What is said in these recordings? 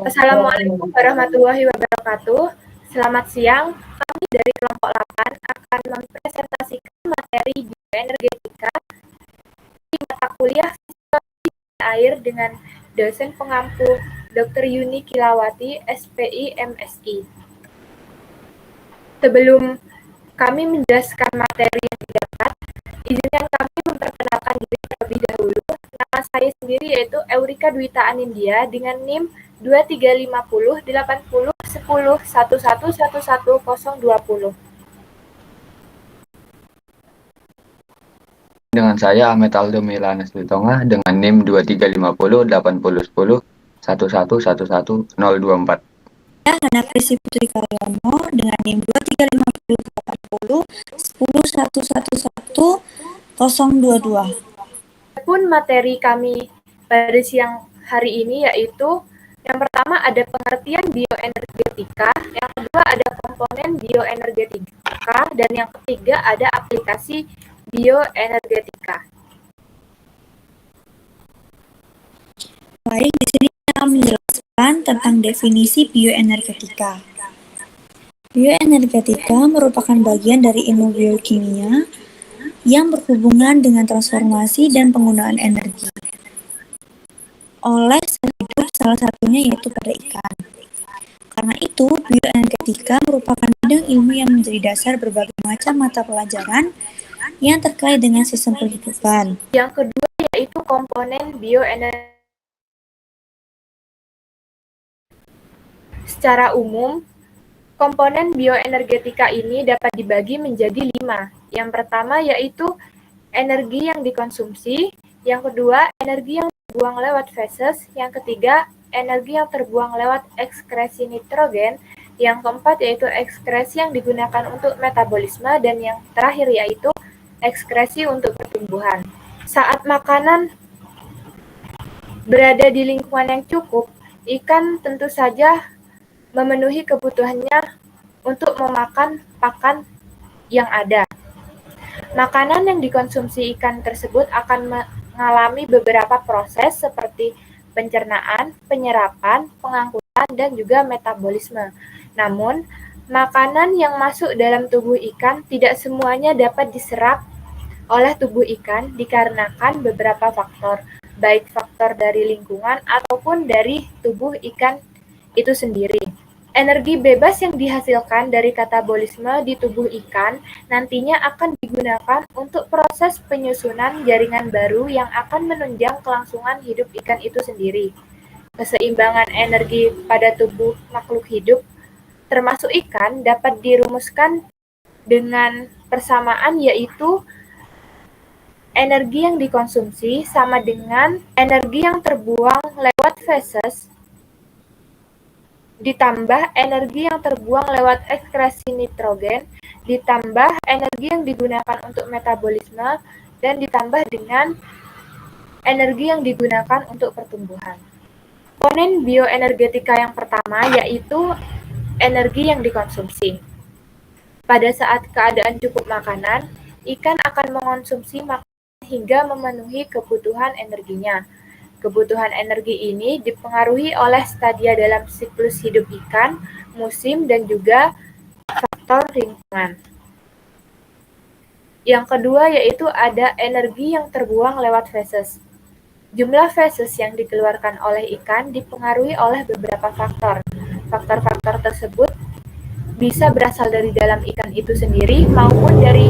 Assalamualaikum warahmatullahi wabarakatuh. Selamat siang. Kami dari kelompok 8 akan mempresentasikan materi bioenergetika di mata kuliah Fisiologi Air dengan dosen pengampu Dr. Yuni Kilawati, SPI MSI. Sebelum kami menjelaskan materi yang didapat, izinkan kami memperkenalkan diri terlebih dahulu. Nama saya sendiri yaitu Eurika Dwita Anindya dengan NIM 2350801011111020. Dengan saya Ahmed Aldo Milanes Litonga dengan NIM 2350801011111024. Saya Hana Krisi Putri Karyono dengan NIM 23508010111022. Adapun materi kami pada siang hari ini yaitu yang pertama ada pengertian bioenergetika, yang kedua ada komponen bioenergetika, dan yang ketiga ada aplikasi bioenergetika. Baik, di sini saya akan menjelaskan tentang definisi bioenergetika. Bioenergetika merupakan bagian dari ilmu biokimia yang berhubungan dengan transformasi dan penggunaan energi oleh sel hidup, salah satunya yaitu pada ikan. Karena itu, bioenergetika merupakan bidang ilmu yang menjadi dasar berbagai macam mata pelajaran yang terkait dengan sistem kehidupan. Yang kedua yaitu komponen bioenergetika. Secara umum, komponen bioenergetika ini dapat dibagi menjadi 5. Yang pertama yaitu energi yang dikonsumsi, yang kedua energi yang terbuang lewat feses, yang ketiga energi yang terbuang lewat ekskresi nitrogen, yang keempat yaitu ekskresi yang digunakan untuk metabolisme, dan yang terakhir yaitu ekskresi untuk pertumbuhan. Saat makanan berada di lingkungan yang cukup, ikan tentu saja memenuhi kebutuhannya untuk memakan pakan yang ada. Makanan yang dikonsumsi ikan tersebut akan mengalami beberapa proses seperti pencernaan, penyerapan, pengangkutan, dan juga metabolisme. Namun, makanan yang masuk dalam tubuh ikan tidak semuanya dapat diserap oleh tubuh ikan dikarenakan beberapa faktor, baik faktor dari lingkungan ataupun dari tubuh ikan itu sendiri. Energi bebas yang dihasilkan dari katabolisme di tubuh ikan nantinya akan digunakan untuk proses penyusunan jaringan baru yang akan menunjang kelangsungan hidup ikan itu sendiri. Keseimbangan energi pada tubuh makhluk hidup, termasuk ikan, dapat dirumuskan dengan persamaan yaitu energi yang dikonsumsi sama dengan energi yang terbuang lewat feses ditambah energi yang terbuang lewat ekskresi nitrogen, ditambah energi yang digunakan untuk metabolisme, dan ditambah dengan energi yang digunakan untuk pertumbuhan. Komponen bioenergetika yang pertama yaitu energi yang dikonsumsi. Pada saat keadaan cukup makanan, ikan akan mengonsumsi makanan hingga memenuhi kebutuhan energinya. Kebutuhan energi ini dipengaruhi oleh stadia dalam siklus hidup ikan, musim, dan juga faktor lingkungan. Yang kedua yaitu ada energi yang terbuang lewat feses. Jumlah feses yang dikeluarkan oleh ikan dipengaruhi oleh beberapa faktor. Faktor-faktor tersebut bisa berasal dari dalam ikan itu sendiri maupun dari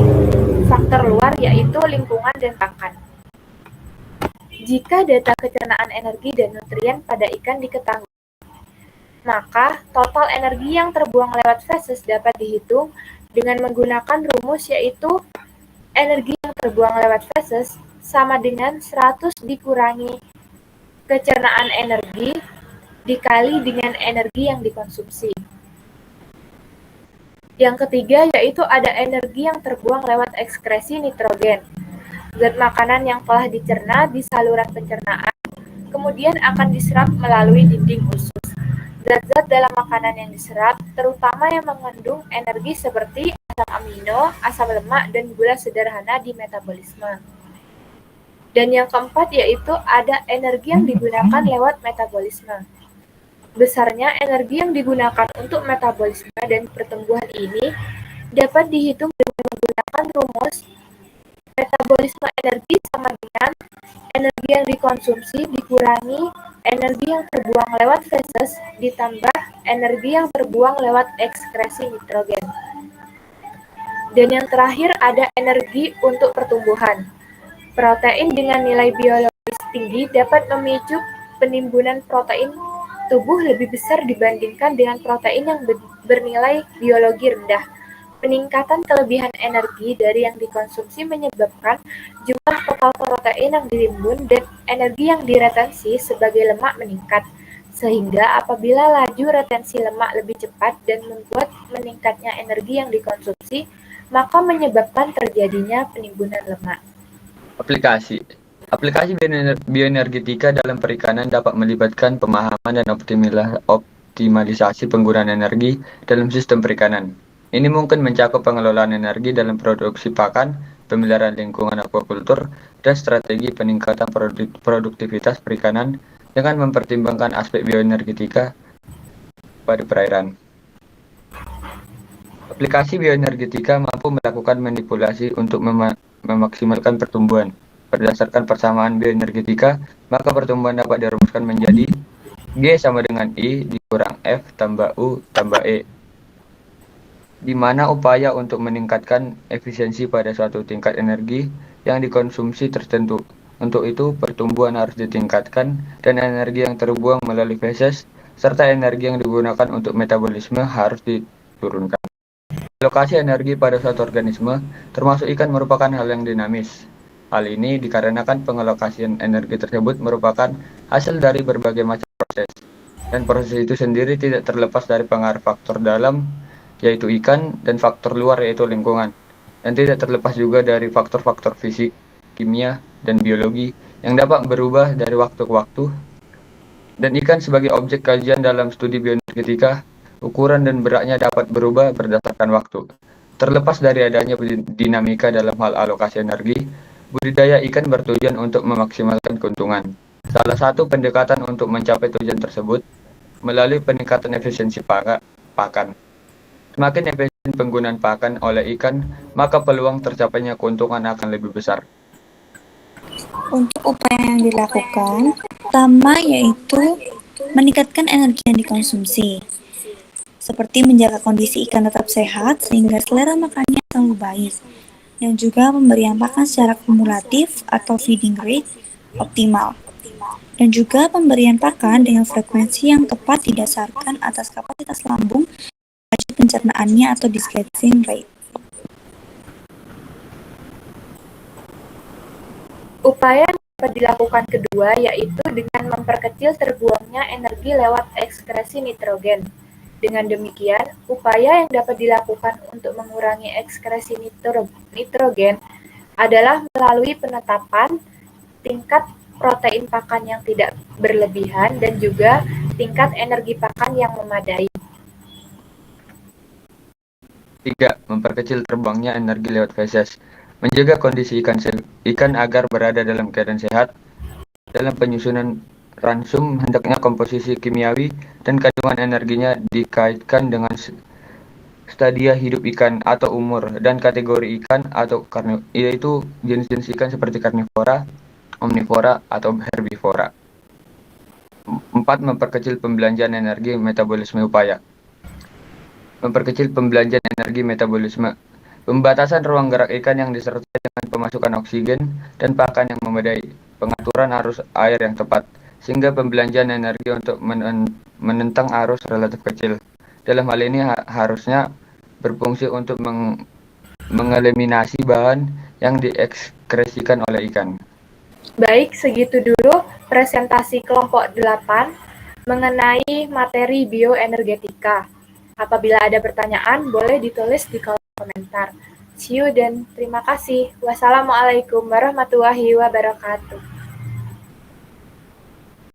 faktor luar yaitu lingkungan dan pakan. Jika data kecernaan energi dan nutrien pada ikan diketahui, maka total energi yang terbuang lewat feses dapat dihitung dengan menggunakan rumus yaitu energi yang terbuang lewat feses sama dengan 100 dikurangi kecernaan energi dikali dengan energi yang dikonsumsi. Yang ketiga yaitu ada energi yang terbuang lewat ekskresi nitrogen. Zat makanan yang telah dicerna di saluran pencernaan kemudian akan diserap melalui dinding usus. Zat-zat dalam makanan yang diserap terutama yang mengandung energi seperti asam amino, asam lemak, dan gula sederhana di metabolisme. Dan yang keempat yaitu ada energi yang digunakan lewat metabolisme. Besarnya energi yang digunakan untuk metabolisme dan pertumbuhan ini dapat dihitung dengan menggunakan rumus metabolisme energi sama dengan energi yang dikonsumsi dikurangi energi yang terbuang lewat feses ditambah energi yang terbuang lewat ekskresi nitrogen. Dan yang terakhir ada energi untuk pertumbuhan. Protein dengan nilai biologis tinggi dapat memicu penimbunan protein tubuh lebih besar dibandingkan dengan protein yang bernilai biologi rendah. Peningkatan kelebihan energi dari yang dikonsumsi menyebabkan jumlah total protein yang ditimbun dan energi yang diretensi sebagai lemak meningkat. Sehingga apabila laju retensi lemak lebih cepat dan membuat meningkatnya energi yang dikonsumsi, maka menyebabkan terjadinya penimbunan lemak. Aplikasi. Aplikasi bioenergetika dalam perikanan dapat melibatkan pemahaman dan optimalisasi penggunaan energi dalam sistem perikanan. Ini mungkin mencakup pengelolaan energi dalam produksi pakan, pemeliharaan lingkungan aquaculture, dan strategi peningkatan produktivitas perikanan dengan mempertimbangkan aspek bioenergetika pada perairan. Aplikasi bioenergetika mampu melakukan manipulasi untuk memaksimalkan pertumbuhan. Berdasarkan persamaan bioenergetika, maka pertumbuhan dapat dirumuskan menjadi G sama dengan I dikurang F tambah U tambah E, di mana upaya untuk meningkatkan efisiensi pada suatu tingkat energi yang dikonsumsi tertentu. Untuk itu, pertumbuhan harus ditingkatkan dan energi yang terbuang melalui feses serta energi yang digunakan untuk metabolisme harus diturunkan. Alokasi energi pada suatu organisme, termasuk ikan, merupakan hal yang dinamis. Hal ini dikarenakan pengalokasian energi tersebut merupakan hasil dari berbagai macam proses, dan proses itu sendiri tidak terlepas dari pengaruh faktor dalam, yaitu ikan, dan faktor luar, yaitu lingkungan, dan tidak terlepas juga dari faktor-faktor fisik, kimia, dan biologi yang dapat berubah dari waktu ke waktu. Dan ikan sebagai objek kajian dalam studi bioenergetika, ukuran dan beratnya dapat berubah berdasarkan waktu. Terlepas dari adanya dinamika dalam hal alokasi energi, budidaya ikan bertujuan untuk memaksimalkan keuntungan. Salah satu pendekatan untuk mencapai tujuan tersebut melalui peningkatan efisiensi pakan. Semakin efisien penggunaan pakan oleh ikan, maka peluang tercapainya keuntungan akan lebih besar. Untuk upaya yang dilakukan, pertama yaitu meningkatkan energi yang dikonsumsi, seperti menjaga kondisi ikan tetap sehat sehingga selera makannya selalu baik, dan juga pemberian pakan secara kumulatif atau feeding rate optimal, dan juga pemberian pakan dengan frekuensi yang tepat didasarkan atas kapasitas lambung, laju pencernaannya atau digestion rate. Upaya yang dapat dilakukan kedua yaitu dengan memperkecil terbuangnya energi lewat ekskresi nitrogen. Dengan demikian, upaya yang dapat dilakukan untuk mengurangi ekskresi nitrogen adalah melalui penetapan tingkat protein pakan yang tidak berlebihan dan juga tingkat energi pakan yang memadai. 3. Memperkecil terbangnya energi lewat feses. Menjaga kondisi ikan agar berada dalam keadaan sehat. Dalam penyusunan ransum, hendaknya komposisi kimiawi dan kandungan energinya dikaitkan dengan stadia hidup ikan atau umur dan kategori ikan atau yaitu jenis-jenis ikan seperti karnivora, omnivora, atau herbivora. 4. Memperkecil pembelanjaan energi metabolisme upaya. Memperkecil pembelanjaan energi metabolisme. Pembatasan ruang gerak ikan yang disertai dengan pemasukan oksigen dan pakan yang memadai. Pengaturan arus air yang tepat, sehingga pembelanjaan energi untuk menentang arus relatif kecil. Dalam hal ini harusnya berfungsi untuk mengeliminasi bahan yang diekskresikan oleh ikan. Baik, segitu dulu presentasi kelompok 8 mengenai materi bioenergetika. Apabila ada pertanyaan, boleh ditulis di kolom komentar. See you dan terima kasih. Wassalamualaikum warahmatullahi wabarakatuh.